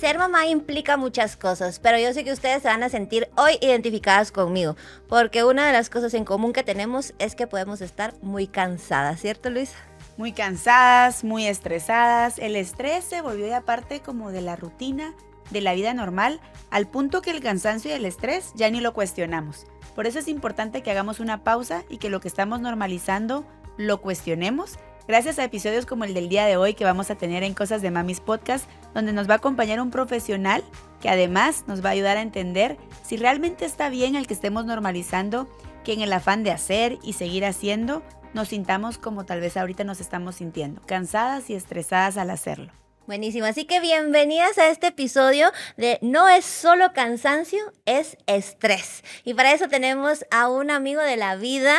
ser mamá implica muchas cosas, pero yo sé que ustedes se van a sentir hoy identificadas conmigo, porque una de las cosas en común que tenemos es que podemos estar muy cansadas, ¿cierto, Luisa? Muy cansadas, muy estresadas. El estrés se volvió ya parte como de la rutina, de la vida normal, al punto que el cansancio y el estrés ya ni lo cuestionamos. Por eso es importante que hagamos una pausa y que lo que estamos normalizando lo cuestionemos. Gracias a episodios como el del día de hoy que vamos a tener en Cosas de Mamis Podcast, donde nos va a acompañar un profesional que además nos va a ayudar a entender si realmente está bien el que estemos normalizando, que en el afán de hacer y seguir haciendo, nos sintamos como tal vez ahorita nos estamos sintiendo, cansadas y estresadas al hacerlo. Buenísimo, así que bienvenidas a este episodio de No es solo cansancio, es estrés. Y para eso tenemos a un amigo de la vida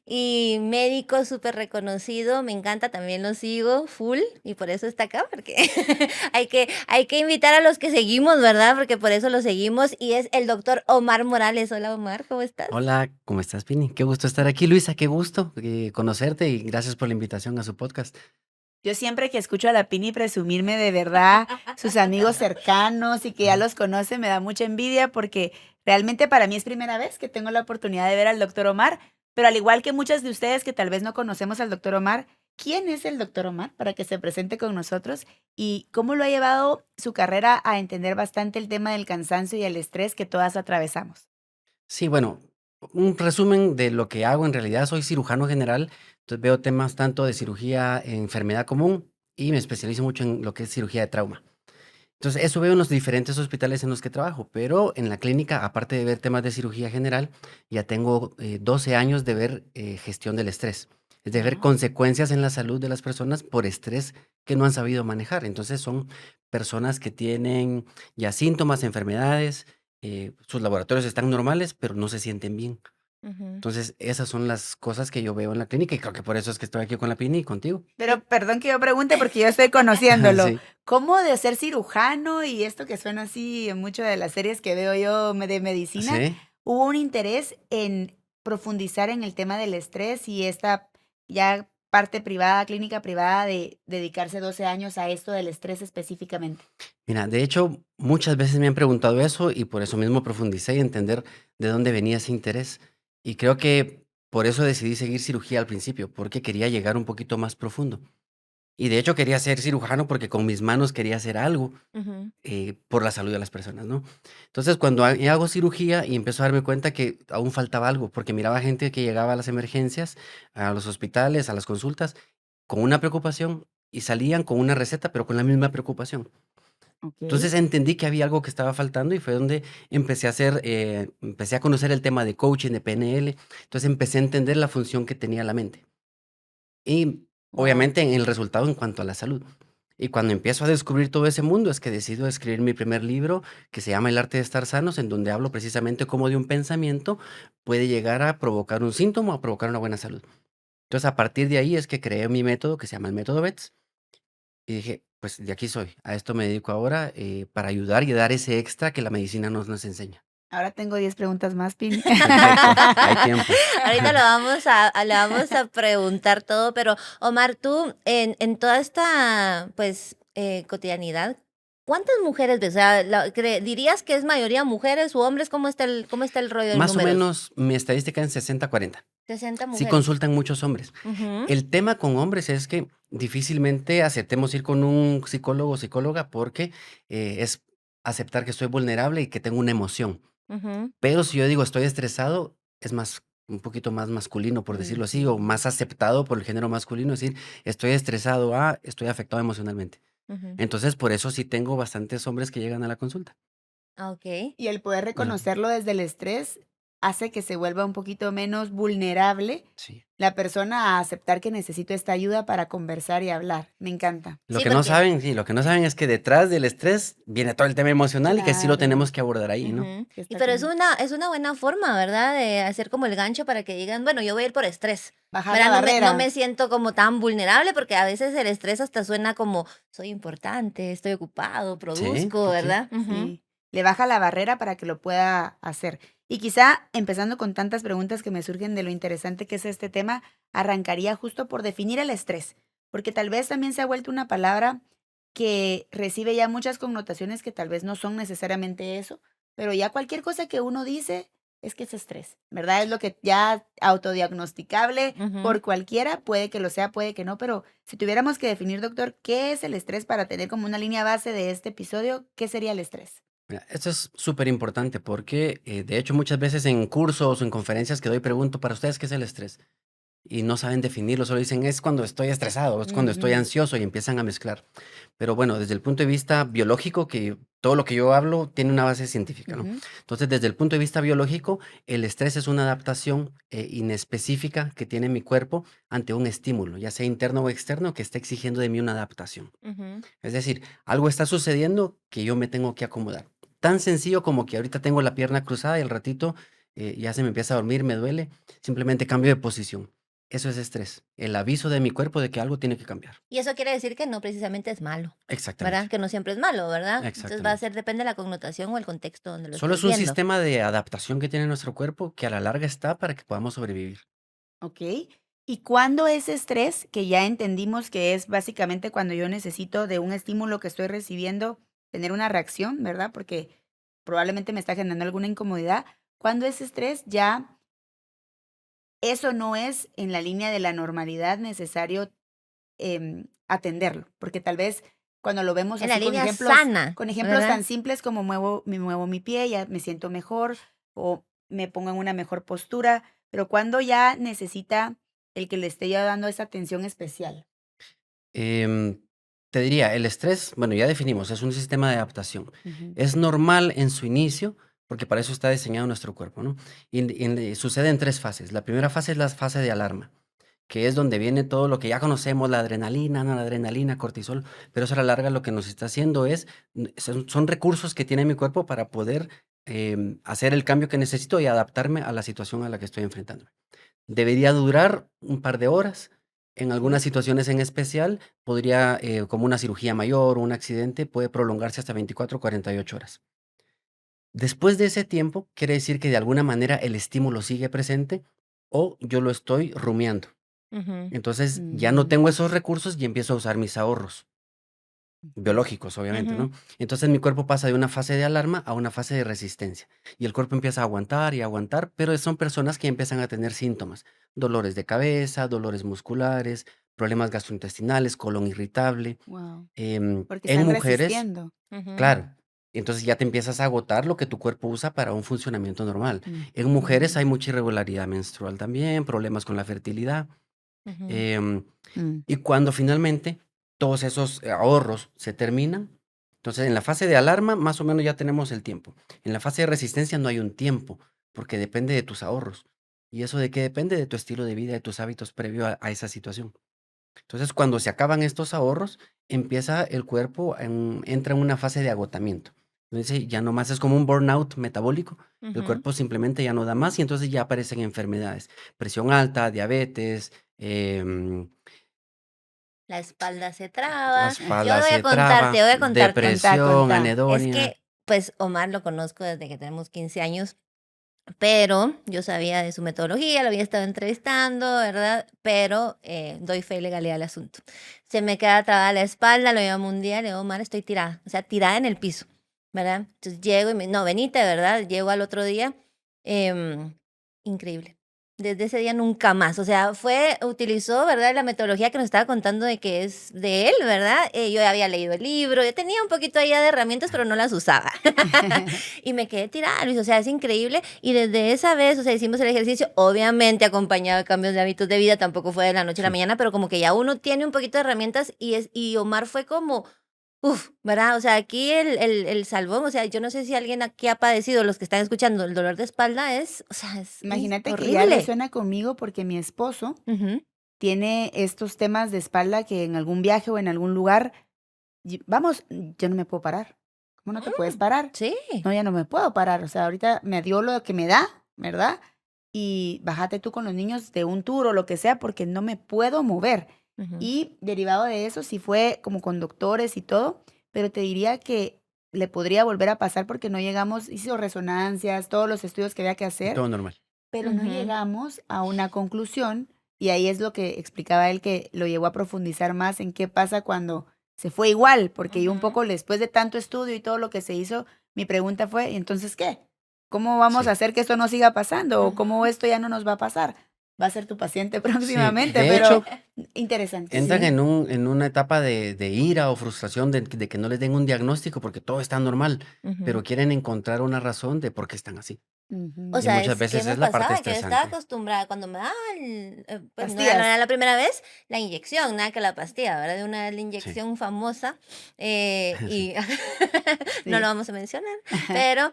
y médico súper reconocido, me encanta, también lo sigo full y por eso está acá, porque hay que invitar a los que seguimos, ¿verdad? Porque por eso lo seguimos y es el doctor Omar Morales. Hola Omar, ¿cómo estás? Hola, ¿cómo estás, Pini? Qué gusto estar aquí, Luisa, qué gusto conocerte y gracias por la invitación a su podcast. Yo siempre que escucho a la Pini presumirme de verdad, sus amigos cercanos y que ya los conoce, me da mucha envidia porque realmente para mí es primera vez que tengo la oportunidad de ver al doctor Omar, pero al igual que muchas de ustedes que tal vez no conocemos al doctor Omar, ¿quién es el doctor Omar? Para que se presente con nosotros y cómo lo ha llevado su carrera a entender bastante el tema del cansancio y el estrés que todas atravesamos. Sí, bueno, un resumen de lo que hago en realidad, soy cirujano general, entonces veo temas tanto de cirugía, enfermedad común y me especializo mucho en lo que es cirugía de trauma. Entonces, eso veo en los diferentes hospitales en los que trabajo, pero en la clínica, aparte de ver temas de cirugía general, ya tengo 12 años de ver gestión del estrés, es de ver Wow. consecuencias en la salud de las personas por estrés que no han sabido manejar. Entonces, son personas que tienen ya síntomas, enfermedades, sus laboratorios están normales, pero no se sienten bien. Ujú. Entonces, esas son las cosas que yo veo en la clínica y creo que por eso es que estoy aquí con la Pini y contigo. Pero perdón que yo pregunte porque yo estoy conociéndolo. Sí, ¿Cómo de ser cirujano y esto que suena así en muchas de las series que veo yo de medicina, sí. hubo un interés en profundizar en el tema del estrés y esta ya parte privada, clínica privada de dedicarse 12 años a esto del estrés específicamente? Mira, de hecho, muchas veces me han preguntado eso y por eso mismo profundicé y entender de dónde venía ese interés. Y creo que por eso decidí seguir cirugía al principio, porque quería llegar un poquito más profundo. Y de hecho quería ser cirujano porque con mis manos quería hacer algo Ujú. por la salud de las personas, ¿no? Entonces, cuando hago cirugía y empiezo a darme cuenta que aún faltaba algo, porque miraba gente que llegaba a las emergencias, a los hospitales, a las consultas, con una preocupación y salían con una receta, pero con la misma preocupación. Ok. Entonces entendí que había algo que estaba faltando y fue donde empecé a conocer el tema de coaching, de PNL. Entonces empecé a entender la función que tenía la mente y Wow. obviamente en el resultado en cuanto a la salud. Y cuando empiezo a descubrir todo ese mundo es que decido escribir mi primer libro que se llama El arte de estar sanos, en donde hablo precisamente cómo de un pensamiento puede llegar a provocar un síntoma o provocar una buena salud. Entonces a partir de ahí es que creé mi método que se llama el método BETS y dije, pues de aquí soy, a esto me dedico ahora para ayudar y dar ese extra que la medicina nos enseña. Ahora tengo 10 preguntas más, Pini. Perfecto, hay tiempo. Ahorita le vamos a preguntar todo, pero Omar, tú en toda esta pues cotidianidad, ¿cuántas mujeres ves? O sea, ¿dirías que es mayoría mujeres u hombres? Cómo está el rollo de Más o números? menos mi estadística en 60-40. 60 Sí mujeres. consultan muchos hombres. Ujú. El tema con hombres es que difícilmente aceptemos ir con un psicólogo o psicóloga porque es aceptar que estoy vulnerable y que tengo una emoción. Ujú. Pero si yo digo estoy estresado, es más, un poquito más masculino, por decirlo así, o Ujú. más aceptado por el género masculino, decir estoy estresado, estoy afectado emocionalmente. Ujú. Entonces, por eso sí tengo bastantes hombres que llegan a la consulta. Ah, ok. Y el poder Ajá, reconocerlo desde el estrés hace que se vuelva un poquito menos vulnerable sí. la persona a aceptar que necesito esta ayuda para conversar y hablar. Me encanta. Sí, porque Lo que no saben es que detrás del estrés viene todo el tema emocional y que sí lo Claro, tenemos que abordar ahí, ¿no? ujú. que Y está pero como es una buena forma, ¿verdad? De hacer como el gancho para que digan, bueno, yo voy a ir por estrés. bajar la ¿Verdad? No barrera. me siento como tan vulnerable porque a veces el estrés hasta suena como soy importante, estoy ocupado, Sí, produzco, sí, sí. ¿verdad? Ujú. Sí, le baja la barrera para que lo pueda hacer. Y quizá, empezando con tantas preguntas que me surgen de lo interesante que es este tema, arrancaría justo por definir el estrés, porque tal vez también se ha vuelto una palabra que recibe ya muchas connotaciones que tal vez no son necesariamente eso, pero ya cualquier cosa que uno dice es que es estrés, ¿verdad? Es lo que ya autodiagnosticable Ujú. por cualquiera, puede que lo sea, puede que no, pero si tuviéramos que definir, doctor, ¿qué es el estrés para tener como una línea base de este episodio? ¿Qué sería el estrés? Mira, esto es súper importante porque, de hecho, muchas veces en cursos o en conferencias que doy pregunto, ¿para ustedes qué es el estrés? Y no saben definirlo, solo dicen, es cuando estoy estresado, es cuando estoy Ujú, ansioso y empiezan a mezclar. Pero bueno, desde el punto de vista biológico, que todo lo que yo hablo tiene una base científica, ¿no? ujú, Entonces, desde el punto de vista biológico, el estrés es una adaptación inespecífica que tiene mi cuerpo ante un estímulo, ya sea interno o externo, que está exigiendo de mí una adaptación. Ujú. Es decir, algo está sucediendo que yo me tengo que acomodar. Tan sencillo como que ahorita tengo la pierna cruzada y al ratito ya se me empieza a dormir, me duele, simplemente cambio de posición. Eso es estrés, el aviso de mi cuerpo de que algo tiene que cambiar. Y eso quiere decir que no precisamente es malo, ¿verdad? Exactamente, Que no siempre es malo, ¿verdad? Entonces va a exactamente. ser, depende de la connotación o el contexto donde lo Solo estés es un viendo. sistema de adaptación que tiene nuestro cuerpo que a la larga está para que podamos sobrevivir. ok. ¿Y cuándo es estrés? Que ya entendimos que es básicamente cuando yo necesito de un estímulo que estoy recibiendo tener una reacción, ¿verdad? Porque probablemente me está generando alguna incomodidad. ¿Cuándo es estrés? Ya eso no es en la línea de la normalidad necesario atenderlo, porque tal vez cuando lo vemos En la así línea sana, con ejemplos ¿verdad? tan simples como muevo mi pie, ya me siento mejor o me pongo en una mejor postura, pero cuando ya necesita el que le esté ya dando esa atención especial. Em, Te diría, el estrés, bueno, ya definimos, es un sistema de adaptación. Ujú, Es normal en su inicio, porque para eso está diseñado nuestro cuerpo, ¿no? Sucede en tres fases. La primera fase es la fase de alarma, que es donde viene todo lo que ya conocemos, la adrenalina, no la adrenalina, cortisol, pero eso a la larga lo que nos está haciendo es, son recursos que tiene mi cuerpo para poder hacer el cambio que necesito y adaptarme a la situación a la que estoy enfrentando. Debería durar un par de horas. En algunas ok, situaciones en especial, podría, como una cirugía mayor o un accidente, puede prolongarse hasta 24 o 48 horas. Después de ese tiempo, quiere decir que de alguna manera el estímulo sigue presente o yo lo estoy rumiando. Ujú. Entonces ya no mm, tengo esos recursos y empiezo a usar mis ahorros. ujú, Biológicos, obviamente, Ujú. ¿no? Entonces mi cuerpo pasa de una fase de alarma a una fase de resistencia y el cuerpo empieza a aguantar y aguantar, pero son personas que empiezan a tener síntomas, dolores de cabeza, dolores musculares, problemas gastrointestinales, colon irritable. wow, porque En están mujeres, resistiendo. Ujú. claro, entonces ya te empiezas a agotar lo que tu cuerpo usa para un funcionamiento normal. En mujeres Ujú, hay mucha irregularidad menstrual también, problemas con la fertilidad. Ujú. em, mm, y cuando finalmente todos esos ahorros se terminan, entonces en la fase de alarma más o menos ya tenemos el tiempo. En la fase de resistencia no hay un tiempo, porque depende de tus ahorros. ¿Y eso de qué depende? De tu estilo de vida, de tus hábitos previo a esa situación. Entonces, cuando se acaban estos ahorros, empieza el cuerpo, entra en una fase de agotamiento. Entonces, ya no más es como un burnout metabólico. El Ujú. cuerpo simplemente ya no da más y entonces ya aparecen enfermedades. Presión alta, diabetes, La espalda se la traba. Yo espalda voy a se contarte, traba, voy a contarte. contá, depresión, contá. Es anedonia. que, pues, Omar lo conozco desde que tenemos 15 años, pero yo sabía de su metodología, lo había estado entrevistando, ¿verdad? Pero doy fe y legalidad al asunto. Se me queda trabada la espalda, lo llamo un día, le digo, Omar, estoy tirada, o sea, tirada en el piso, ¿verdad? Entonces llego y me, no, venite, ¿verdad? Llego al otro día, em, increíble. Desde ese día nunca más, o sea, utilizó, ¿verdad? La metodología que nos estaba contando de que es de él, ¿verdad? Yo ya había leído el libro, yo tenía un poquito ahí de herramientas, pero no las usaba. Y me quedé tirada, Luis, o sea, es increíble. Y desde esa vez, o sea, hicimos el ejercicio, obviamente acompañado de cambios de hábitos de vida, tampoco fue de la noche a la Sí. mañana, pero como que ya uno tiene un poquito de herramientas y Omar fue como, uff, ¿verdad? O sea, aquí el salvón, o sea, yo no sé si alguien aquí ha padecido, los que están escuchando, el dolor de espalda es, o sea, es Imagínate que ya horrible. resuena conmigo porque mi esposo Ujú. tiene estos temas de espalda que en algún viaje o en algún lugar, vamos, yo no me puedo parar. ¿Cómo no te puedes parar? Sí. No, ya no me puedo parar. O sea, ahorita me dio lo que me da, ¿verdad? Y bájate tú con los niños de un tour o lo que sea porque no me puedo mover. Ujú. Y derivado de eso, sí fue como con doctores y todo, pero te diría que le podría volver a pasar porque no llegamos, hizo resonancias, todos los estudios que había que Y hacer, todo normal. pero no Ujú. llegamos a una conclusión y ahí es lo que explicaba él que lo llevó a profundizar más en qué pasa cuando se fue igual, porque yo un Ujú. poco después de tanto estudio y todo lo que se hizo, mi pregunta fue, ¿y entonces qué? ¿Cómo vamos a Sí. hacer que esto no siga pasando? ¿O cómo Ujú. esto ya no nos va a pasar? Va a ser tu paciente Sí, próximamente, de pero hecho, interesante. entran Sí. en una etapa de ira o frustración de que no les den un diagnóstico porque todo está normal, pero Ujú. quieren encontrar una razón de por qué están así. O Ujú. Y sea, muchas es que veces me es la parte pasaba que yo estaba estresante. acostumbrada cuando me daban, pues no era, no Pastillas. era la primera vez, la inyección, nada que la pastilla, ¿verdad? De una vez la Sí, inyección famosa, sí. y no lo Sí. vamos a mencionar, pero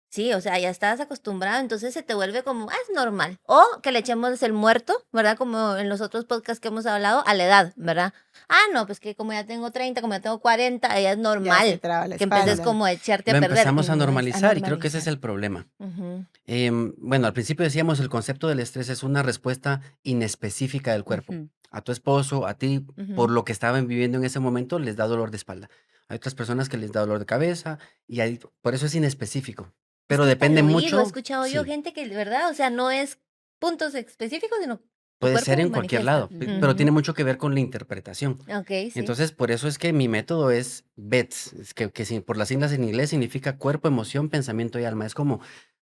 sí, o sea, ya estabas acostumbrado, entonces se te vuelve como, es normal. O que le echemos el muerto, ¿verdad? Como en los otros podcasts que hemos hablado, a la edad, ¿verdad? Ah, no, pues que como ya tengo 30, como ya tengo 40, ya es Ya se normal traba la que empeces espalda. como a echarte a Lo perder, y empezamos a no es a normalizar y creo que ese es normalizar. el problema. Ujú, Bueno, al principio decíamos el concepto del estrés es una respuesta inespecífica del cuerpo. Ujú. A tu esposo, a ti, por ujú. lo que estaban viviendo en ese momento, les da dolor de espalda. Hay otras personas que les da dolor de cabeza y por eso es inespecífico. Es Pero que hasta el depende oído, he mucho, escuchado yo sí, gente que, ¿verdad? O sea, no es puntos específicos, sino tu puede ser cuerpo en cualquier manifiesta. lado, pero Ujú. tiene mucho que ver con la interpretación. Ok, sí. Entonces, por eso es que mi método es BETS, es por las siglas en inglés significa cuerpo, emoción, pensamiento y alma. Es como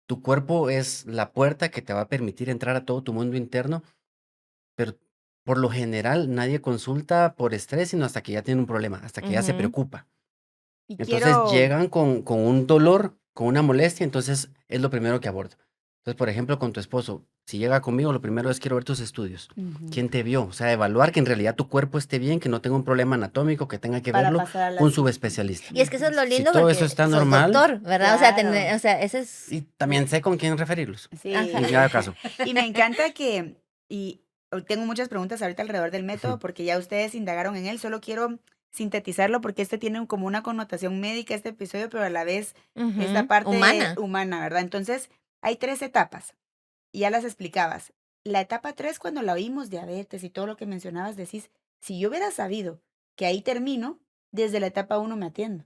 tu cuerpo es la puerta que te va a permitir entrar a todo tu mundo interno, pero por lo general nadie consulta por estrés, sino hasta que ya tiene un problema, hasta que ya se Ujú, preocupa. Y Entonces quiero, llegan con un dolor, con una molestia, entonces es lo primero que abordo. Entonces, por ejemplo, con tu esposo, si llega conmigo, lo primero es quiero ver tus estudios. ujú, ¿Quién te vio? O sea, evaluar que en realidad tu cuerpo esté bien, que no tenga un problema anatómico, que tenga que para verlo pasar a la un siguiente. subespecialista. Y es que eso es Ujú. lo Si lindo todo eso porque está sos normal, doctor, ¿verdad? O sea, Claro. o sea, ese es... y también sé con quién referirlos, Ajá. Sí. en cada caso. Y me encanta que, y tengo muchas preguntas ahorita alrededor del método Ujú. porque ya ustedes indagaron en él, solo quiero sintetizarlo porque este tiene como una connotación médica este episodio, pero a la vez esta Ujú, parte humana. humana, ¿verdad? Entonces, hay 3 etapas y ya las explicabas. La etapa 3 cuando la oímos, diabetes y todo lo que mencionabas, decís, si yo hubiera sabido que ahí termino, desde la etapa 1 me atiendo,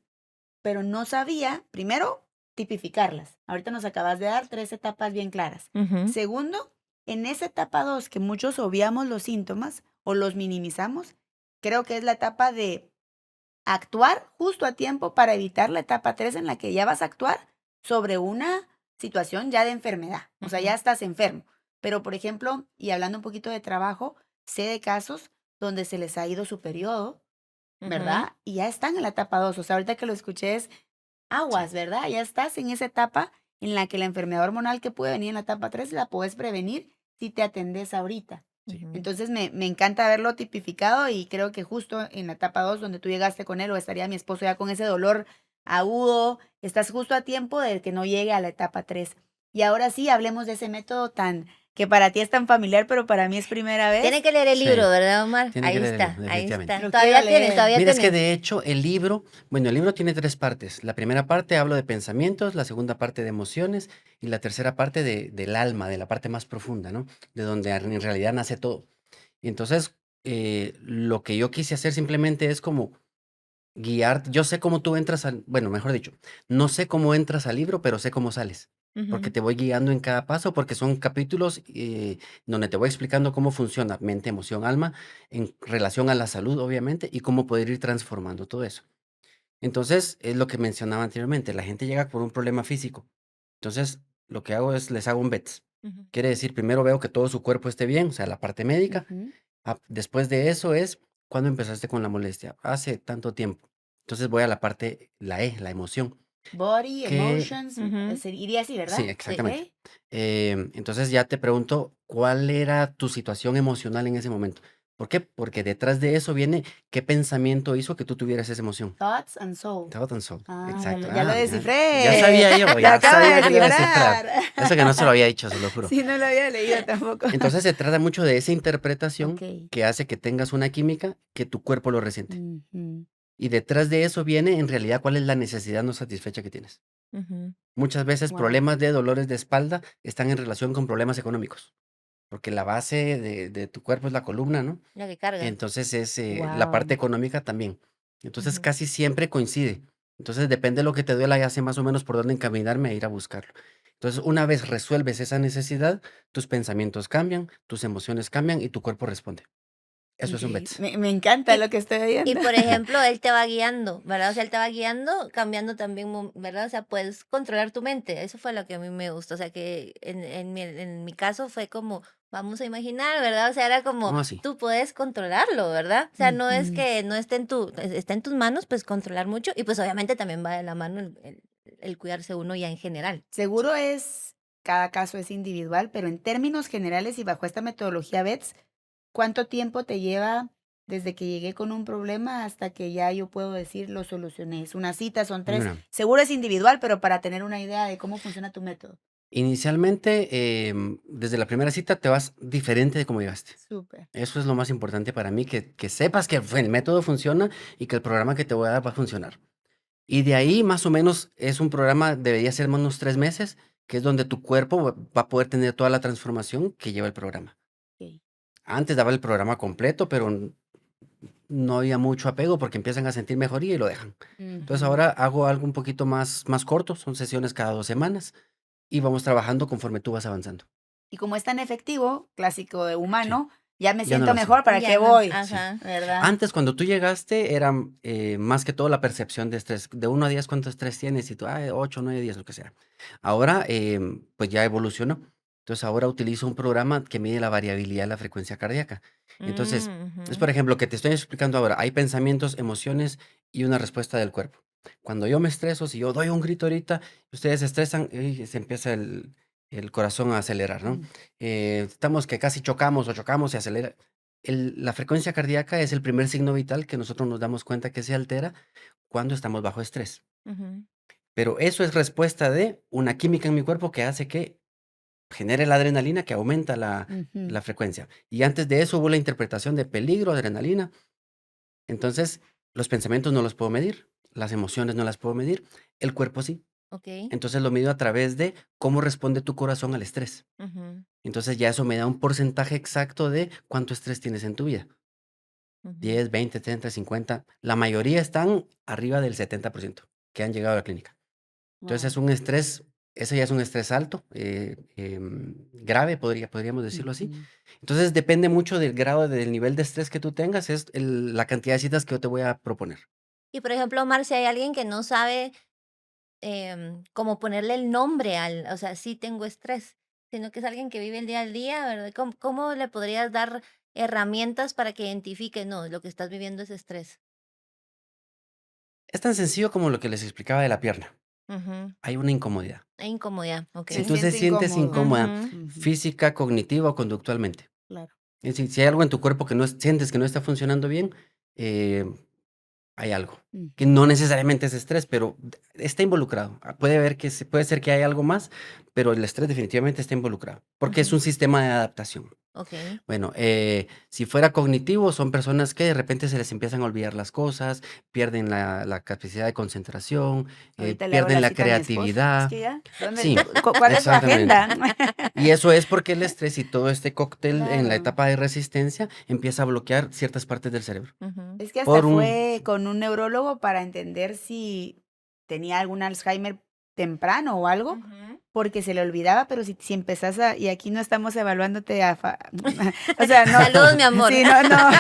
pero no sabía, primero, tipificarlas. Ahorita nos acabas de dar 3 etapas bien claras. Ujú, Segundo, en esa etapa 2 que muchos obviamos los síntomas o los minimizamos, creo que es la etapa de actuar justo a tiempo para evitar la etapa 3 en la que ya vas a actuar sobre una situación ya de enfermedad. O sea, ya ujú, estás enfermo. Pero, por ejemplo, y hablando un poquito de trabajo, sé de casos donde se les ha ido su periodo, ujú. ¿verdad? Y ya están en la etapa 2. O sea, ahorita que lo escuché es Sí, aguas, ¿verdad? Ya estás en esa etapa en la que la enfermedad hormonal que puede venir en la etapa 3 la puedes prevenir si te atendes ahorita. sí. Ujú. Entonces me encanta verlo tipificado y creo que justo en la etapa 2 donde tú llegaste con él o estaría mi esposo ya con ese dolor agudo, estás justo a tiempo de que no llegue a la etapa 3. Y ahora sí, hablemos de ese método tan que para ti es tan familiar, pero para mí es primera Tiene vez. que leer el libro, Sí, ¿verdad, Omar? tiene que Ahí leer el libro, está, ahí definitivamente. está. Lo quiero leer. Todavía Mira, es que tienes. de hecho el libro, bueno, el libro tiene 3 partes. La primera parte hablo de pensamientos, la segunda parte de emociones y la tercera parte del alma, de la parte más profunda, ¿no? De donde en realidad nace todo. Y entonces, lo que yo quise hacer simplemente es como guiar. Yo sé cómo tú entras al, bueno, mejor dicho, no sé cómo entras al libro, pero sé cómo sales. Porque Ujú, te voy guiando en cada paso, porque son capítulos donde te voy explicando cómo funciona mente, emoción, alma, en relación a la salud, obviamente, y cómo poder ir transformando todo eso. Entonces, es lo que mencionaba anteriormente, la gente llega por un problema físico. Entonces, lo que hago es les hago un BETS. ujú. Quiere decir, primero veo que todo su cuerpo esté bien, o sea, la parte médica. Ujú. Después de eso es, ¿cuándo empezaste con la molestia? Hace tanto tiempo. Entonces voy a la parte, la emoción, Body, que emotions, Ujú, se iría así, sí, ¿verdad? sí. ¿Ok? exactamente. Entonces ya te pregunto, ¿cuál era tu situación emocional en ese momento? ¿Por qué? Porque detrás de eso viene qué pensamiento hizo que tú tuvieras esa emoción. Thoughts and soul. Thought and soul. Ah, Exacto. ya lo Ya, ya descifré. sabía yo, Lo ya acabo de sabía que lo iba a descifrar. descifrar. Eso que no se lo había dicho, se lo juro. Sí, no lo había leído tampoco. Entonces se trata mucho de esa interpretación Ok. que hace que tengas una química que tu cuerpo lo resiente. Ujú. Y detrás de eso viene en realidad cuál es la necesidad no satisfecha que tienes. Ujú. Muchas veces Wow. problemas de dolores de espalda están en relación con problemas económicos, porque la base de tu cuerpo es la columna, ¿no? La que carga. Entonces es la parte Wow. económica también. Entonces Ujú. casi siempre coincide. Entonces depende de lo que te duela, ya sé más o menos por dónde encaminarme a ir a buscarlo. Entonces una vez resuelves esa necesidad, tus pensamientos cambian, tus emociones cambian y tu cuerpo responde. Eso es un Increíble. BETS. Me encanta Y, lo que estoy y oyendo. por ejemplo, él te va guiando, ¿verdad? O sea, él te va guiando, cambiando también, ¿verdad? O sea, puedes controlar tu mente. Eso fue lo que a mí me gustó. O sea, que en mi caso fue como, vamos a imaginar, ¿verdad? O sea, era como, ¿Cómo así? tú puedes controlarlo, ¿verdad? O sea, no es Ujú. que no esté está en tus manos, pues controlar mucho. Y pues obviamente también va de la mano el cuidarse uno ya en general. Seguro cada caso es individual, pero en términos generales y bajo esta metodología BETS, ¿cuánto tiempo te lleva desde que llegué con un problema hasta que ya yo puedo decir lo solucioné? ¿Es una cita? ¿Son 3? Mira, Seguro es individual, pero para tener una idea de cómo funciona tu método. inicialmente, desde la primera cita te vas diferente de cómo llegaste. Súper. Eso es lo más importante para mí, que sepas que el método funciona y que el programa que te voy a dar va a funcionar. Y de ahí, más o menos, es un programa, debería ser más unos 3 meses, que es donde tu cuerpo va a poder tener toda la transformación que lleva el programa. Ok. Antes daba el programa completo, pero no había mucho apego porque empiezan a sentir mejoría y lo dejan. Entonces Ujú. ahora hago algo un poquito más corto, son sesiones cada 2 semanas y vamos trabajando conforme tú vas avanzando. Y como es tan efectivo, clásico de Sí, humano, ya me ya no siento lo hacen. mejor, ¿para qué Ya no, voy? Sí. ajá. ¿Verdad? Antes, cuando tú llegaste, era más que todo la percepción de estrés. De 1 a 10, ¿cuánto estrés tienes? Y tú, 8, 9, 10, lo que sea. Ahora, pues ya evolucionó. Entonces, ahora utilizo un programa que mide la variabilidad de la frecuencia cardíaca. Entonces, es por Ujú. ejemplo, que te estoy explicando ahora. Hay pensamientos, emociones y una respuesta del cuerpo. Cuando yo me estreso, si yo doy un grito ahorita, ustedes se estresan y se empieza el corazón a acelerar, ¿no? Mm. Estamos que casi chocamos o chocamos y acelera. La frecuencia cardíaca es el primer signo vital que nosotros nos damos cuenta que se altera cuando estamos bajo estrés. Ujú. Pero eso es respuesta de una química en mi cuerpo que hace que genere la adrenalina que aumenta Ujú. la frecuencia. Y antes de eso hubo la interpretación de peligro, adrenalina. Entonces, los pensamientos no los puedo medir, las emociones no las puedo medir, el cuerpo sí. Ok. Entonces lo mido a través de cómo responde tu corazón al estrés. Ujú, Entonces ya eso me da un porcentaje exacto de cuánto estrés tienes en tu vida. ujú. 10, 20, 30, 50. La mayoría están arriba del 70% que han llegado a la clínica. Entonces Wow. es un estrés, ese ya es un estrés alto, grave, podríamos decirlo así. Ujú. Entonces depende mucho del grado, del nivel de estrés que tú tengas, es la cantidad de citas que yo te voy a proponer. Y por ejemplo, Omar, si hay alguien que no sabe cómo ponerle el nombre o sea, sí tengo estrés, sino que es alguien que vive el día al día, ¿verdad? ¿Cómo le podrías dar herramientas para que identifique, no, lo que estás viviendo es estrés? Es tan sencillo como lo que les explicaba de la pierna. Ujú. Hay una incomodidad. E incomodidad, ok. Si Se tú te siente sientes incómodo. incómoda Ujú. Ujú. física, cognitiva o conductualmente, Claro. es decir, si hay algo en tu cuerpo que no sientes que no está funcionando bien, eh, hay algo, que Ujú. no necesariamente es estrés, pero está involucrado. Puede ser que hay algo más, pero el estrés definitivamente está involucrado, porque es Ujú. un sistema de adaptación. Ok. Bueno, si fuera cognitivo, son personas que de repente se les empiezan a olvidar las cosas, pierden la capacidad de concentración, Ahorita le hago pierden la la cita a mi esposo. Es creatividad. que ya, Sí, ¿cuál es su exactamente. agenda? Y eso es porque el estrés y todo este cóctel en la Claro. etapa de resistencia empieza a bloquear ciertas partes del cerebro. Ujú. Es que hasta Por un fue con un neurólogo para entender si tenía algún Alzheimer temprano o algo, Ujú. porque se le olvidaba, pero si empezás y aquí no estamos evaluándote o sea, no, Salud, mi amor. sí, no, no,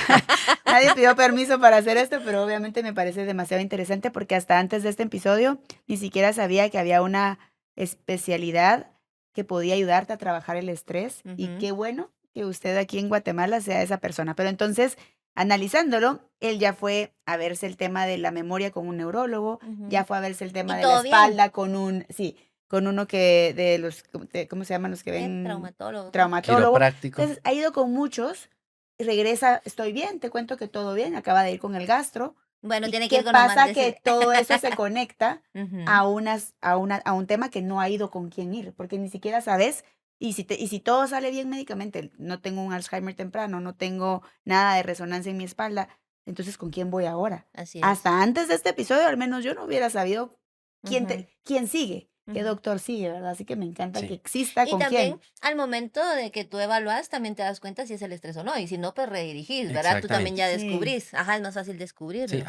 nadie pidió permiso para hacer esto, pero obviamente me parece demasiado interesante porque hasta antes de este episodio ni siquiera sabía que había una especialidad que podía ayudarte a trabajar el estrés y Ujú, qué bueno que usted aquí en Guatemala sea esa persona. Pero entonces, analizándolo, él ya fue a verse el tema de la memoria con un neurólogo, ujú. ya fue a verse el tema Y de la todo bien. espalda con sí, con uno que de los, ¿cómo se llaman los que ¿Qué? ven? Traumatólogo, ¿qué? Traumatólogo. quiropráctico. Entonces, ha ido con muchos y regresa, estoy bien, te cuento que todo bien, acaba de ir con el gastro. Bueno, ¿Y tiene que qué ir con Omar, pasa? Que decirle. todo eso se conecta Ujú, a un tema que no ha ido con quién ir, porque ni siquiera sabes, y si todo sale bien médicamente, no tengo un Alzheimer temprano, no tengo nada de resonancia en mi espalda, entonces ¿con quién voy ahora? así es. Hasta antes de este episodio, al menos yo no hubiera sabido Ujú, quién sigue, qué ujú. doctor sigue, ¿verdad? Así que me encanta que Sí, exista Y con también quién. al momento de que tú evalúas, también te das cuenta si es el estrés o no. Y si no, pues redirigís, ¿verdad? Tú también exactamente. ya Sí. descubrís. Ajá, es más fácil Sí, descubrirlo.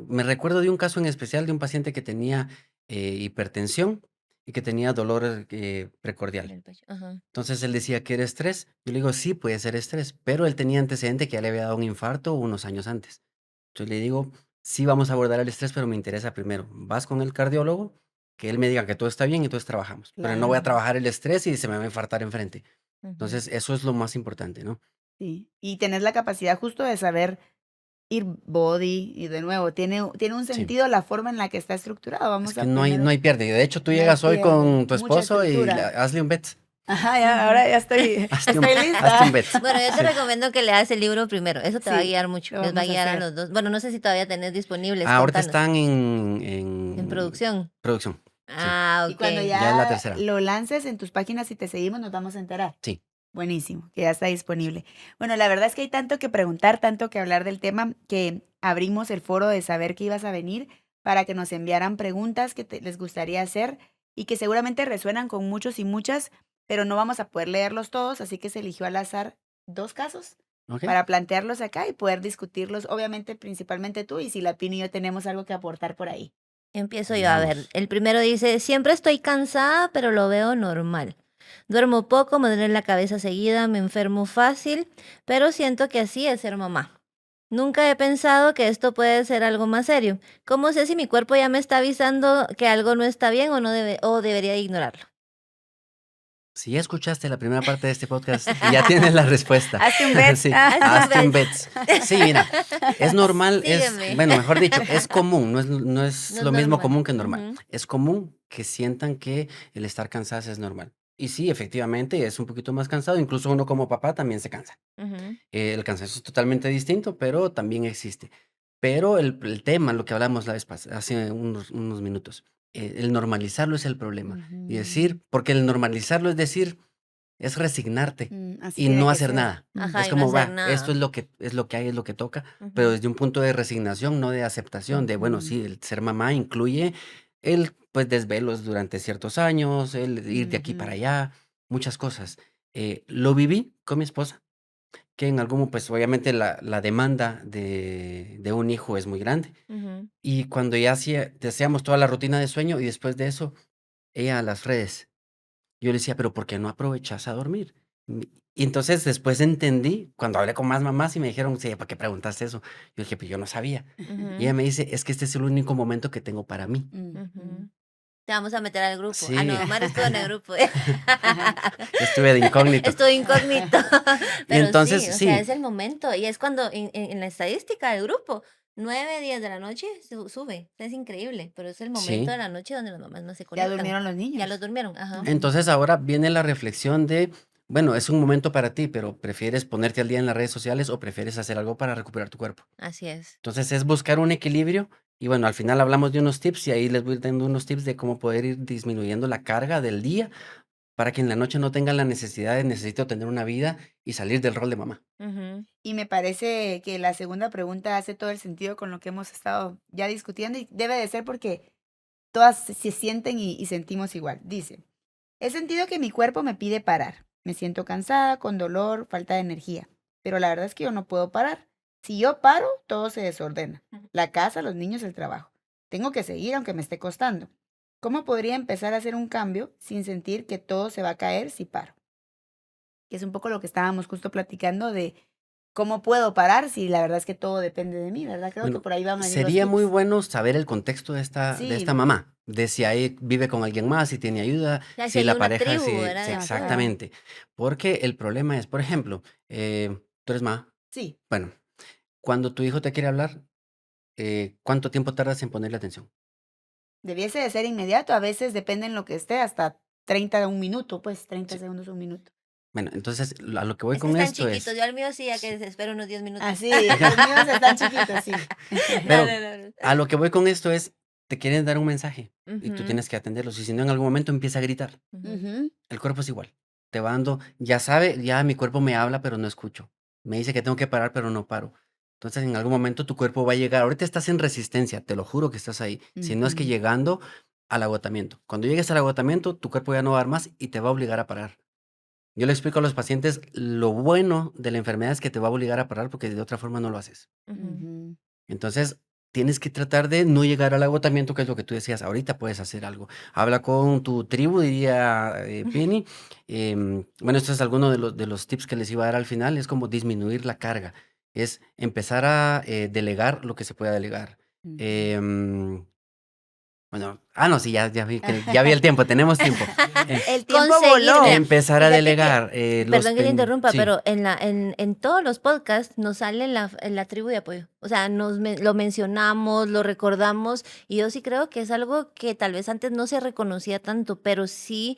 me recuerdo de un caso en especial de un paciente que tenía hipertensión y que tenía dolor En precordial. el pecho. Ajá. Entonces él decía que era estrés. Yo le digo, sí, puede ser estrés, pero él tenía antecedente que ya le había dado un infarto unos años antes. Entonces le digo, sí, vamos a abordar el estrés, pero me interesa primero. Vas con el cardiólogo, que él me diga que todo está bien y entonces trabajamos. Pero no voy a Claro, trabajar el estrés y se me va a infartar enfrente. Ujú. Entonces, eso es lo más importante, ¿no? sí. Y tenés la capacidad justo de saber ir body y de nuevo, tiene un Sí. sentido la forma en la que está estructurado. Es Vamos que a no primero, hay pierde. De hecho, tú no hay llegas hoy pierde, con tu mucha esposo y estructura. hazle un bet. Ajá, ya, Ujú. ahora ya estoy, Hazte un, estoy hazte un lista. bet. Bueno, yo te Sí. recomiendo que leas el libro primero. Eso te va a Sí, guiar mucho. lo Les va a vamos a guiar a hacer. los dos. Bueno, no sé si todavía tenés disponibles. Ahorita Contanos. están En en producción. producción. Sí. Ah, Y ok. cuando Ya es la ya tercera. lo lances en tus páginas y te seguimos, nos vamos a enterar. Sí. Buenísimo, que ya está disponible. Bueno, la verdad es que hay tanto que preguntar, tanto que hablar del tema, que abrimos el foro de saber que ibas a venir para que nos enviaran preguntas que les gustaría hacer y que seguramente resuenan con muchos y muchas, pero no vamos a poder leerlos todos, así que se eligió al azar 2 casos ¿Ok? para plantearlos acá y poder discutirlos, obviamente principalmente tú y si la Pini y yo tenemos algo que aportar por ahí. Empiezo yo a ver. Vamos. El primero dice, siempre estoy cansada, pero lo veo normal. Duermo poco, me duele la cabeza seguida, me enfermo fácil, pero siento que así es ser mamá. Nunca he pensado que esto puede ser algo más serio. ¿Cómo sé si mi cuerpo ya me está avisando que algo no está bien o no o debería de ignorarlo? Si ya escuchaste la primera parte de este podcast, ya tienes la respuesta. Hazte un bet. Sí, Hazte un hazte un bet. bet. Sí, mira, es normal, Sígueme. bueno, mejor dicho, es común, no es No es lo mismo normal. común que normal. Ujú, Es común que sientan que el estar cansadas es normal. Y sí, efectivamente, es un poquito más cansado, incluso uno como papá también se cansa. ujú, El cansancio es totalmente distinto, pero también existe. Pero el tema, lo que hablamos la vez pasada, hace unos minutos, el normalizarlo es el problema. Y Ujú. decir, porque el normalizarlo es decir, es resignarte Así y tiene no que hacer ser. nada. ajá, Es y no como, hacer va, esto nada. es lo que hay, es lo que toca, pero Ujú, desde un punto de resignación, no de aceptación, de, bueno, Ujú, sí, el ser mamá incluye el, pues, desvelos durante ciertos años, el ir de aquí para ujú, allá, muchas cosas. Lo viví con mi esposa, que en algún, pues, obviamente la demanda de un hijo es muy grande. ujú. Y cuando ya hacíamos toda la rutina de sueño y después de eso, ella a las redes. Yo le decía: "Pero, ¿por qué no aprovechas a dormir?". Y entonces después entendí, cuando hablé con más mamás y me dijeron: "Sí, ¿por qué preguntaste eso?". Yo dije: "Pues yo no sabía". Y Ujú, ella me dice: "Es que este es el único momento que tengo para mí". ujú. ujú. Te vamos a meter al grupo. Ah, no, Sí. Omar estuvo en el grupo. Estuve de incógnito. Estuvo incógnito. Y Pero entonces, sí, o sea, sí, es el momento. Y es cuando en la estadística del grupo, 9, 10 de la noche sube. Es increíble. Pero es el momento de sí. la noche donde las mamás no se Ya conectan. durmieron los Ya los niños. durmieron. Ajá. Ujú. Entonces ahora viene la reflexión de, bueno, es un momento para ti, pero ¿prefieres ponerte al día en las redes sociales o prefieres hacer algo para recuperar tu cuerpo? Así es. Entonces es buscar un equilibrio y bueno, al final hablamos de unos tips y ahí les voy dando unos tips de cómo poder ir disminuyendo la carga del día para que en la noche no tengan la necesidad de necesito tener una vida y salir del rol de mamá. Ujú, Y me parece que la segunda pregunta hace todo el sentido con lo que hemos estado ya discutiendo y debe de ser porque todas se sienten y sentimos igual. Dice, he sentido que mi cuerpo me pide parar. Me siento cansada, con dolor, falta de energía. Pero la verdad es que yo no puedo parar. Si yo paro, todo se desordena. ujú. La casa, los niños, el trabajo. Tengo que seguir aunque me esté costando. ¿Cómo podría empezar a hacer un cambio sin sentir que todo se va a caer si paro? Que es un poco lo que estábamos justo platicando de cómo puedo parar si la verdad es que todo depende de mí, ¿verdad? Creo que Bueno, por ahí van a venir los sería muy tips. bueno saber el contexto de esta Sí, mamá, de si ahí vive con alguien más, si tiene ayuda, Ya si si hay la una pareja, tribu, si, ¿verdad? si De apoyo. ajá, exactamente. Porque el problema es, por ejemplo, tú eres mamá. sí, Bueno, cuando tu hijo te quiere hablar, ¿cuánto tiempo tardas en ponerle atención? debiese de ser inmediato, a veces depende en lo que esté, hasta 30 de un minuto, pues 30 Sí. segundos, un minuto. Bueno, entonces a lo que voy Es que con están esto chiquitos. es, Yo al mío sí, ya sí, que se espera unos 10 minutos. Así, los míos están chiquitos, sí. No, pero no, no, no. a lo que voy con esto es, te quieren dar un mensaje y tú Ujú, tienes que atenderlos. Y si no, en algún momento empieza a gritar. ujú, Ujú, El cuerpo es igual. Te va dando, ya sabe, ya mi cuerpo me habla, pero no escucho. Me dice que tengo que parar, pero no paro. Entonces, en algún momento tu cuerpo va a llegar. Ahorita estás en resistencia, te lo juro que estás ahí. Si no es que ujú, llegando al agotamiento. Cuando llegues al agotamiento, tu cuerpo ya no va a dar más y te va a obligar a parar. Yo le explico a los pacientes lo bueno de la enfermedad es que te va a obligar a parar porque de otra forma no lo haces. ujú. ujú. Entonces, tienes que tratar de no llegar al agotamiento, que es lo que tú decías. Ahorita puedes hacer algo. Habla con tu tribu, diría Penny. Bueno, esto es alguno de los tips que les iba a dar al final. Es como disminuir la carga. Es empezar a delegar lo que se pueda delegar. Ujú. Em, bueno, no, sí, ya vi el tiempo, tenemos tiempo. El tiempo Conseguir, voló. mira, Empezar a fíjate que, delegar los perdón que te interrumpa, sí. pero en todos los podcasts nos sale en la tribu de apoyo. O sea, lo mencionamos, lo recordamos, y yo sí creo que es algo que tal vez antes no se reconocía tanto, pero sí,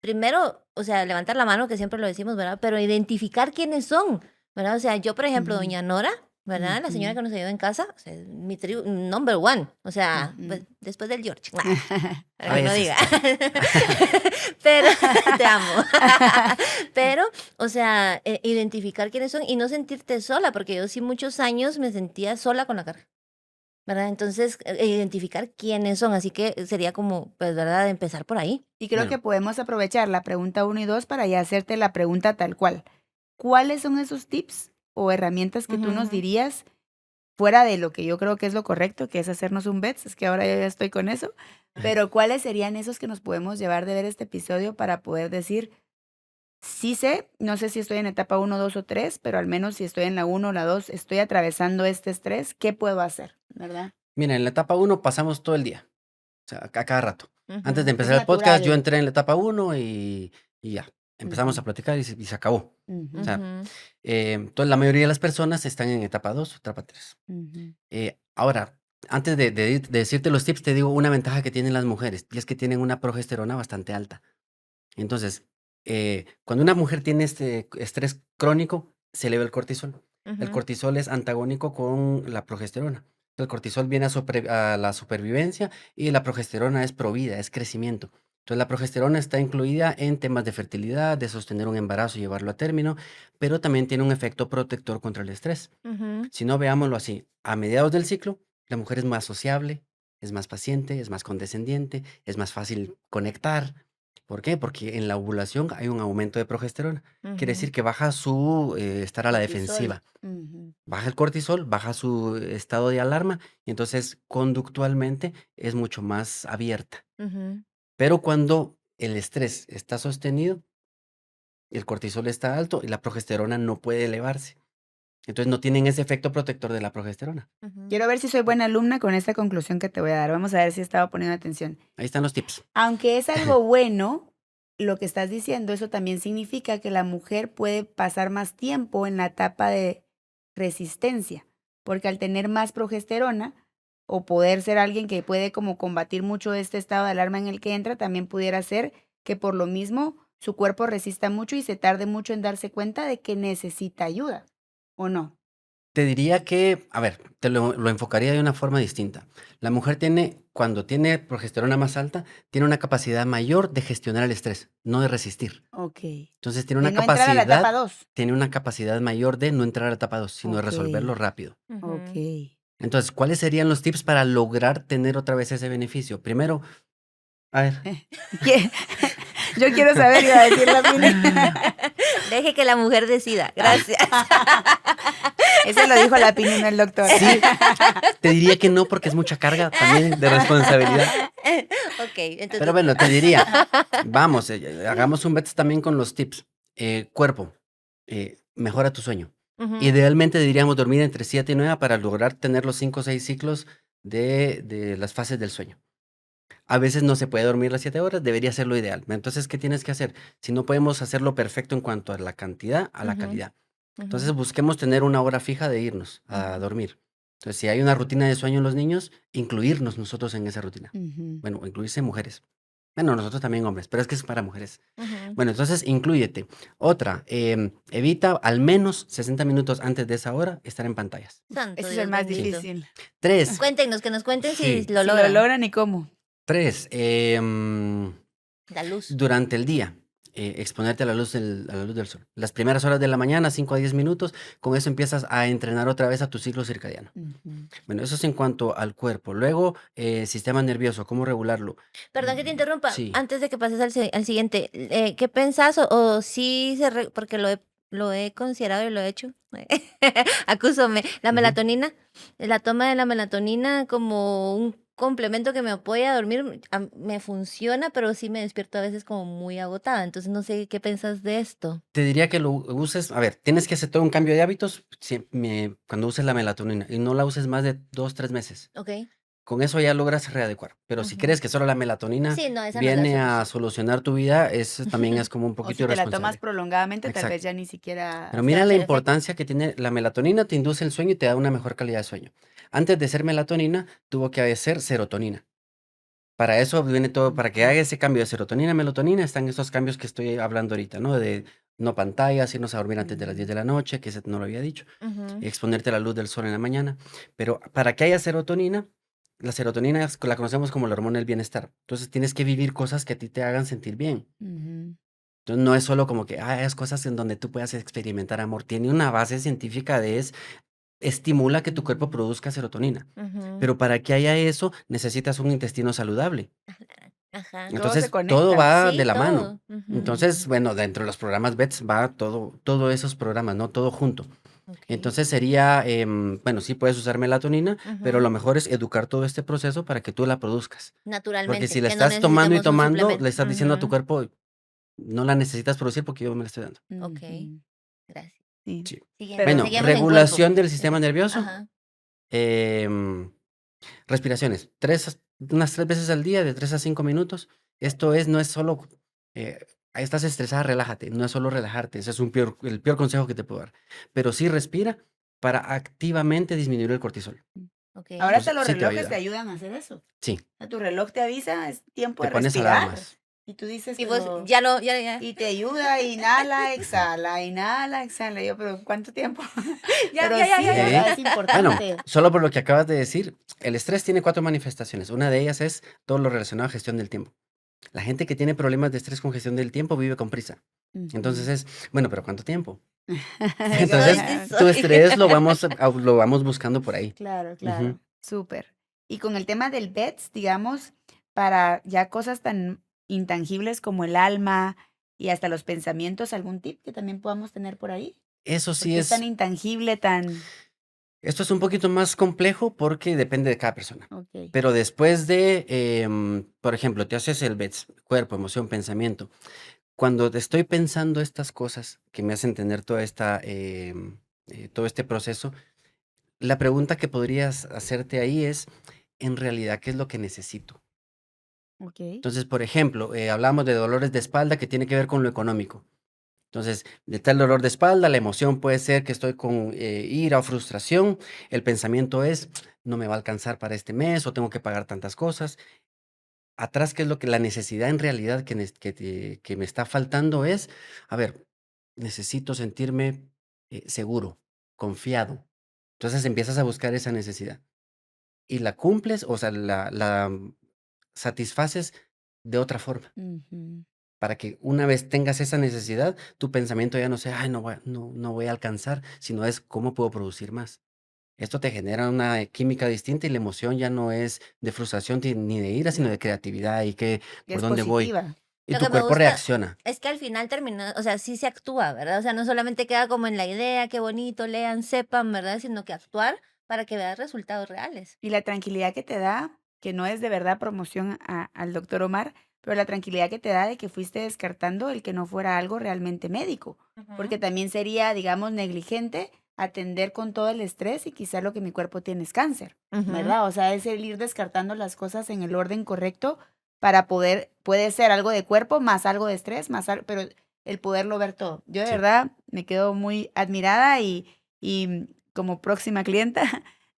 primero, o sea, levantar la mano, que siempre lo decimos, ¿verdad? Pero identificar quiénes son, ¿verdad? O sea, yo, por ejemplo, Ujú, doña Nora, ¿verdad? La señora ujú, que nos ayudó en casa, o sea, es mi tribu, number one, o sea, pues, ujú. después del George, para A que no veces. diga. Pero te amo. Pero, o sea, identificar quiénes son y no sentirte sola, porque yo sí muchos años me sentía sola con la carga, ¿verdad? Entonces, identificar quiénes son, así que sería como, pues, ¿verdad? Empezar por ahí. Y creo que Bueno, podemos aprovechar la pregunta 1 y 2 para ya hacerte la pregunta tal cual. ¿Cuáles son esos tips o herramientas que tú Ujú, nos ujú. dirías fuera de lo que yo creo que es lo correcto, que es hacernos un bets? Es que ahora yo ya estoy con eso. Pero ¿cuáles serían esos que nos podemos llevar de ver este episodio para poder decir, sí sé, no sé si estoy en etapa 1, 2 o 3, pero al menos si estoy en la 1 o la 2, estoy atravesando este estrés, ¿qué puedo hacer? ¿Verdad? mira, en la etapa uno pasamos todo el día, o sea, a cada rato. Antes de Ujú, Es empezar el podcast, yo natural. entré en la etapa uno y ya, empezamos a Ujú, platicar y se acabó. O ujú, sea, ujú, entonces la mayoría de las personas están en etapa 2 o etapa 3. ujú. Ahora, antes de decirte los tips, te digo una ventaja que tienen las mujeres, y es que tienen una progesterona bastante alta. Entonces, cuando una mujer tiene este estrés crónico, se eleva el cortisol. El ujú, cortisol es antagónico con la progesterona. El cortisol viene a la supervivencia y la progesterona es provida, es crecimiento. Entonces, la progesterona está incluida en temas de fertilidad, de sostener un embarazo y llevarlo a término, pero también tiene un efecto protector contra el estrés. ujú, Si no, veámoslo así, a mediados del ciclo, la mujer es más sociable, es más paciente, es más condescendiente, es más fácil conectar. ¿Por qué? Porque en la ovulación hay un aumento de progesterona. Quiere ujú, decir que baja su estar a la Cortisol. defensiva. Ujú. Baja el cortisol, baja su estado de alarma y entonces conductualmente es mucho más abierta. ujú, Pero cuando el estrés está sostenido, el cortisol está alto y la progesterona no puede elevarse. Entonces no tienen ese efecto protector de la progesterona. ujú. Quiero ver si soy buena alumna con esta conclusión que te voy a dar. Vamos a ver si estaba poniendo atención. Ahí están los tips. Aunque es algo bueno lo que estás diciendo, eso también significa que la mujer puede pasar más tiempo en la etapa de resistencia, porque al tener más progesterona o poder ser alguien que puede como combatir mucho este estado de alarma en el que entra, también pudiera ser que por lo mismo su cuerpo resista mucho y se tarde mucho en darse cuenta de que necesita ayuda, ¿o no? Te diría que, a ver, te lo enfocaría de una forma distinta. La mujer tiene, cuando tiene progesterona más alta, tiene una capacidad mayor de gestionar el estrés, no de resistir. Ok. Entonces De no entrar a la etapa 2. tiene una capacidad mayor de no entrar a la etapa 2, sino de Ok, resolverlo rápido. ok. Ujú. Entonces, ¿cuáles serían los tips para lograr tener otra vez ese beneficio? Primero, a ver. ¿Qué? Yo quiero saber, iba a decir la Pili. Deje que la mujer decida. Gracias. Eso lo dijo la Pili, no el doctor. Sí, te diría que no porque es mucha carga también de responsabilidad. Ok, Pero entonces. bueno, te diría, vamos, hagamos un bets también con los tips. Cuerpo, mejora tu sueño. Ujú, Idealmente deberíamos dormir entre 7 y 9 para lograr tener los 5 o 6 ciclos de las fases del sueño. A veces no se puede dormir las 7 horas, debería ser lo ideal. Entonces, ¿qué tienes que hacer? Si no podemos hacerlo perfecto en cuanto a la cantidad, a la ujú, calidad. Entonces, ujú, busquemos tener una hora fija de irnos a ujú, dormir. Entonces, si hay una rutina de sueño en los niños, incluirnos nosotros en esa rutina. Ujú. Bueno, incluirse mujeres. Bueno, nosotros también hombres, pero es que es para mujeres. ujú. Bueno, entonces inclúyete. Otra, evita al menos 60 minutos antes de esa hora estar en pantallas. Santo Ese es el Dios más Sí. bendito. difícil. Tres, Cuéntenos, que nos cuenten si sí, lo Si lo logran. logran y cómo. tres, La luz. durante el día, exponerte a la luz del sol. Las primeras horas de la mañana, 5 a 10 minutos, con eso empiezas a entrenar otra vez a tu ciclo circadiano. Ujú. Bueno, eso es en cuanto al cuerpo. Luego, sistema nervioso, ¿cómo regularlo? Perdón que te interrumpa. Sí. Antes de que pases al siguiente, ¿qué pensás? O sí porque lo he lo he considerado y lo he hecho. Acúsame. La Ujú. melatonina, la toma de la melatonina como un complemento que me apoya a dormir, me funciona, pero sí me despierto a veces como muy agotada. Entonces no sé qué piensas de esto. Te diría que lo uses, a ver, tienes que hacer todo un cambio de hábitos cuando uses la melatonina y no la uses más de 2, 3 meses. ¿Ok? Con eso ya logras readecuar. Pero si Ujú. crees que solo la melatonina Sí, no, esa no es la viene a solución. solucionar tu vida, eso también es como un O poquito si te la tomas irresponsable. prolongadamente, tal vez Exacto. ya ni siquiera Pero Te va a mira la hacer efecto. importancia que tiene la melatonina, te induce el sueño y te da una mejor calidad de sueño. Antes de ser melatonina, tuvo que ser serotonina. Para eso viene todo, para que Ujú. haga ese cambio de serotonina a melatonina, están esos cambios que estoy hablando ahorita, ¿no? De no pantallas, irnos a dormir antes de las 10 Ujú. de la noche, que ese no lo había dicho, Ujú. exponerte a la luz del sol en la mañana. Pero para que haya serotonina, la serotonina la conocemos como la hormona del bienestar. Entonces tienes que vivir cosas que a ti te hagan sentir bien. Ujú. Entonces no es solo como que, es cosas en donde tú puedas experimentar amor. Tiene una base científica estimula que tu cuerpo Ujú. produzca serotonina. Ujú. Pero para que haya eso, necesitas un intestino saludable. Ajá. Todo se Entonces, todo conecta. va de Sí, la mano. todo. Ujú. Entonces, Ujú. bueno, dentro de los programas BETS va todos esos programas, ¿no? Todo junto. Ok. Entonces sería, bueno, sí puedes usar melatonina, pero Ujú. lo mejor es educar todo este proceso para que tú la produzcas. Porque si Naturalmente, la que no estás tomando y necesitemos un tomando, le suplemento. estás diciendo a tu Ujú. cuerpo, no la necesitas producir porque yo me la estoy dando. Ok, Ujú. gracias. Sí, Sí. Siguiente, pero Bueno, seguimos en cuerpo. regulación del sistema nervioso, Ajá. em, respiraciones. Unas 3 veces al día, de 3 a 5 minutos. Esto no es solo, estás estresada, relájate. No es solo relajarte. Ese es el peor consejo que te puedo dar. Pero sí respira para activamente disminuir el cortisol. Ok. ahora hasta Entonces, los sí te va a relojes te ayudar. ayudan a hacer eso. Sí, A tu reloj te avisa, es tiempo te de pones respirar. alarmas. Y tú dices, Y vos pero... ya lo, ya. Y te ayuda, inhala, exhala, inhala, exhala. Yo, pero ¿cuánto tiempo? Ya, Pero ya, ya, sí, ya, ya. ¿verdad? Sí. Es Bueno, importante. solo por lo que acabas de decir, el estrés tiene 4 manifestaciones. Una de ellas es todo lo relacionado a gestión del tiempo. La gente que tiene problemas de estrés con gestión del tiempo vive con prisa. Entonces Ujú. bueno, pero ¿cuánto tiempo? Sí soy, Entonces, sí Claro, tu soy. estrés lo vamos buscando por ahí. claro, Ujú. claro. Súper. Y con el tema del BETS, digamos, para ya cosas tan intangibles como el alma y hasta los pensamientos, ¿algún tip que también podamos tener por ahí? Eso sí Porque es tan intangible, tan... esto es un poquito más complejo porque depende de cada persona. Ok. Pero después de, por ejemplo, te haces el BETS, cuerpo, emoción, pensamiento. Cuando te estoy pensando estas cosas que me hacen tener todo este proceso, la pregunta que podrías hacerte ahí es, en realidad, ¿qué es lo que necesito? Ok. Entonces, por ejemplo, hablamos de dolores de espalda que tiene que ver con lo económico. Entonces, de tal dolor de espalda, la emoción puede ser que estoy con ira o frustración. El pensamiento es, no me va a alcanzar para este mes o tengo que pagar tantas cosas. Atrás, ¿qué es lo que la necesidad en realidad que me está faltando es, a ver, necesito sentirme seguro, confiado. Entonces empiezas a buscar esa necesidad y la cumples, o sea, la satisfaces de otra forma. Ujú. Para que una vez tengas esa necesidad, tu pensamiento ya no sea, ay, no voy a alcanzar, sino es cómo puedo producir más. Esto te genera una química distinta y la emoción ya no es de frustración ni de ira, sino No, de creatividad y que que por es dónde voy. positiva. Y Lo tu que me cuerpo gusta reacciona. es que al final termina, o sea, sí se actúa, ¿verdad? O sea, no solamente queda como en la idea, qué bonito, lean, sepan, ¿verdad? Sino que actuar para que veas resultados reales. Y la tranquilidad que te da, que no es de verdad promoción al doctor Omar, pero la tranquilidad que te da de que fuiste descartando el que no fuera algo realmente médico, porque Ujú. también sería, digamos, negligente atender con todo el estrés y quizá lo que mi cuerpo tiene es cáncer, Ujú. ¿verdad? O sea, es el ir descartando las cosas en el orden correcto para poder, puede ser algo de cuerpo, más algo de estrés, pero el poderlo ver todo. Yo de Sí. verdad me quedo muy admirada y como próxima clienta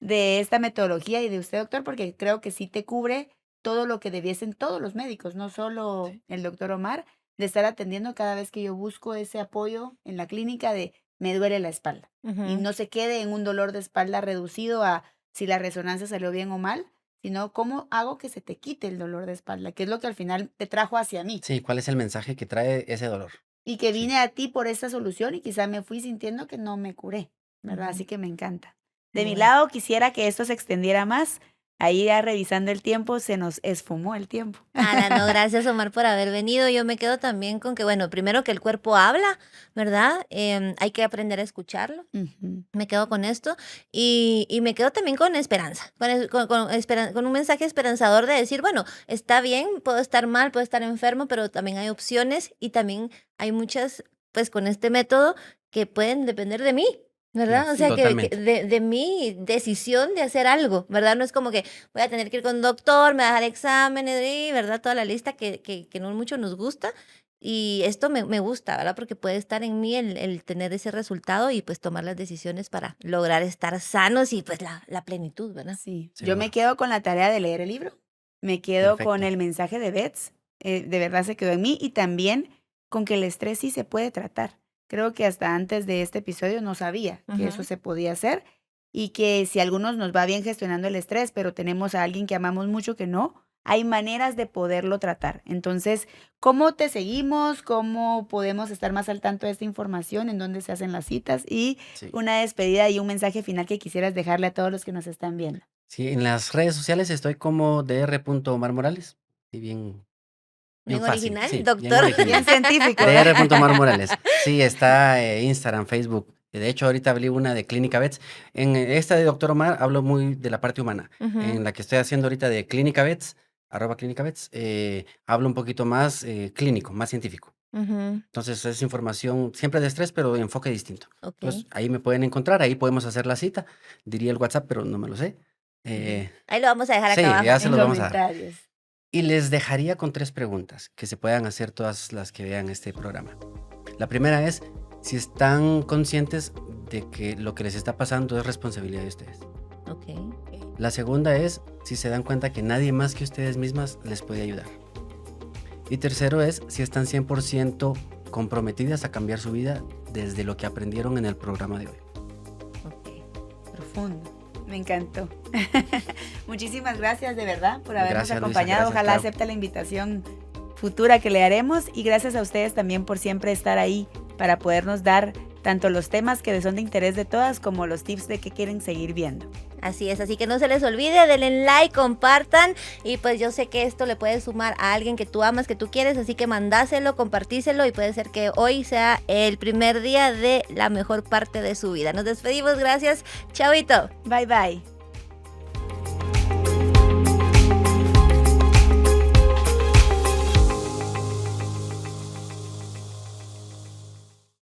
de esta metodología y de usted, doctor, porque creo que sí te cubre todo lo que debiesen todos los médicos, no solo Sí. el doctor Omar, de estar atendiendo cada vez que yo busco ese apoyo en la clínica de me duele la espalda. Y Ujú. no se quede en un dolor de espalda reducido a si la resonancia salió bien o mal, sino cómo hago que se te quite el dolor de espalda, que es lo que al final te trajo hacia mí. Sí, ¿cuál es el mensaje que trae ese dolor? Y que Sí. vine a ti por esta solución y quizá me fui sintiendo que no me curé, ¿verdad? Ujú. Así que me encanta. De mi Bueno. lado, quisiera que esto se extendiera más. ahí ya revisando el tiempo, se nos esfumó el tiempo. No, gracias Omar por haber venido. Yo me quedo también con que, bueno, primero que el cuerpo habla, ¿verdad? Hay que aprender a escucharlo. Ujú. Me quedo con esto y me quedo también con esperanza, con un mensaje esperanzador de decir, bueno, está bien, puedo estar mal, puedo estar enfermo, pero también hay opciones y también hay muchas, pues con este método que pueden depender de mí. ¿Verdad? O sea, Totalmente. de mi decisión de hacer algo, ¿verdad? No es como que voy a tener que ir con un doctor, me va a dar exámenes, ¿verdad? Toda la lista que no mucho nos gusta. Y esto me gusta, ¿verdad? Porque puede estar en mí el tener ese resultado y pues tomar las decisiones para lograr estar sanos y pues la plenitud, ¿verdad? Sí, yo Seguro. me quedo con la tarea de leer el libro, me quedo con Perfecto. el mensaje de Bets, de verdad se quedó en mí y también con que el estrés sí se puede tratar. Creo que hasta antes de este episodio no sabía que eso Ujú. se podía hacer y que si a algunos nos va bien gestionando el estrés, pero tenemos a alguien que amamos mucho que no, hay maneras de poderlo tratar. Entonces, ¿cómo te seguimos? ¿Cómo podemos estar más al tanto de esta información? ¿En dónde se hacen las citas? Y Sí. una despedida y un mensaje final que quisieras dejarle a todos los que nos están viendo. Sí, en las redes sociales estoy como dr.omarmorales. Sí, bien Bien fácil, original, sí, bien doctor. Bien original. científico. dr.omarmorales. Sí, está Instagram, Facebook. De hecho, ahorita abrí una de Clínica Vets. En esta de Doctor Omar hablo muy de la parte humana. Ujú, En la que estoy haciendo ahorita de Clínica Vets, @Clínica Vets, hablo un poquito más clínico, más científico. ujú, Entonces es información siempre de estrés, pero de enfoque distinto. ok. Entonces ahí me pueden encontrar, ahí podemos hacer la cita. Diría el WhatsApp, pero no me lo sé. Eh, Ahí lo vamos a dejar acá sí, ya abajo. se En los vamos a dar. comentarios. Y les dejaría con 3 preguntas que se puedan hacer todas las que vean este programa. La primera es si están conscientes de que lo que les está pasando es responsabilidad de ustedes. Ok. La segunda es si se dan cuenta que nadie más que ustedes mismas les puede ayudar. Y tercero es si están 100% comprometidas a cambiar su vida desde lo que aprendieron en el programa de hoy. Ok. Profundo. Me encantó. Muchísimas gracias de verdad por habernos Gracias, Luisa, acompañado. gracias, Ojalá Clau. acepte la invitación futura que le haremos y gracias a ustedes también por siempre estar ahí para podernos dar tanto los temas que son de interés de todas como los tips de qué quieren seguir viendo. Así es, así que no se les olvide, denle like, compartan y pues yo sé que esto le puede sumar a alguien que tú amas, que tú quieres, así que mandáselo, compartíselo y puede ser que hoy sea el primer día de la mejor parte de su vida. Nos despedimos, gracias, chaito. Bye bye.